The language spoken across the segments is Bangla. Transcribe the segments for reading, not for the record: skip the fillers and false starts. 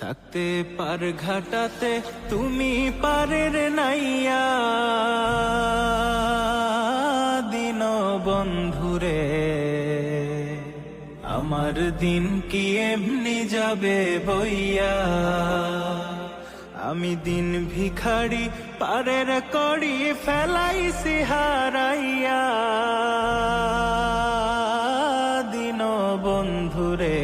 থাকতে পার ঘাটাতে তুমি পারের নাইয়া দিন বন্ধুরে, আমার দিন কি এমনি যাবে বইয়া। আমি দিন ভিখারি পারের কড়ি ফেলাইছি হারাইয়া দিন বন্ধুরে,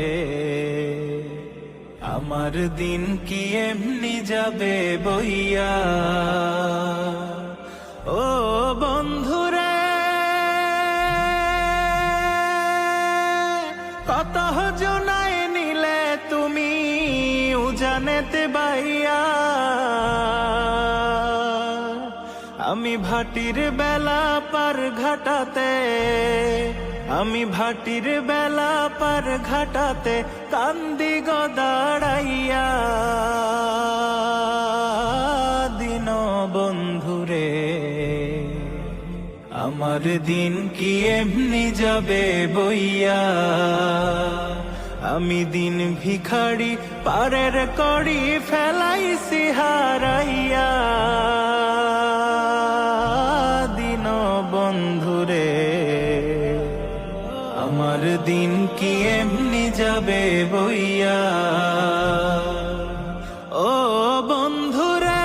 আমার দিন কি এমনি যাবে বইয়া। ও বন্ধুরে কত জনায় নিলে তুমি উজানেতে বাইয়া, আমি ভাটির বেলা পার ঘাটাতে, আমি ভাটির বেলা পার ঘাটাতে কান্দি গো দাঁড়াইয়া দিন বন্ধুরে, আমার দিন কি এমনি যাবে বইয়া। আমি দিন ভিখারি পারের কড়ি ফেলাইছি হারাইয়া দিন বন্ধুরে, আমার দিন কি এমনি যাবে বইয়া। ও বন্ধুরে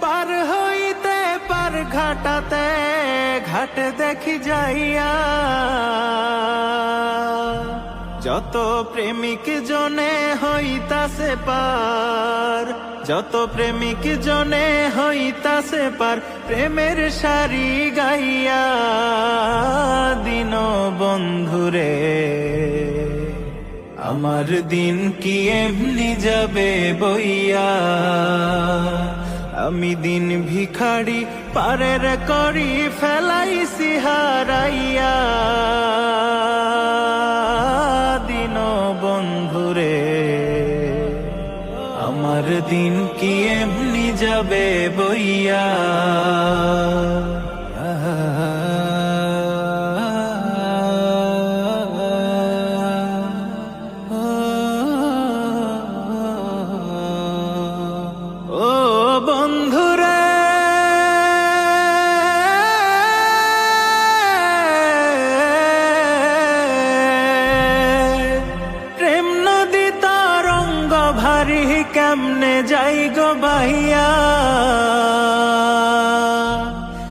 পার হইতে পার ঘাটাতে ঘাট দেখি যাইয়া, যত প্রেমিক জনে হইতাছে পার, যত প্রেমিক জনে হইতাছে পার প্রেমের সারি গাইয়া দিন বন্ধুরে, আমার দিন কি এমনি যাবে বইয়া। আমি দিন ভিখারি পারের কড়ি ফেলাইছি হারাইয়া দিন বন্ধুরে, আমার দিন কি এমনি যাবে বইয়া।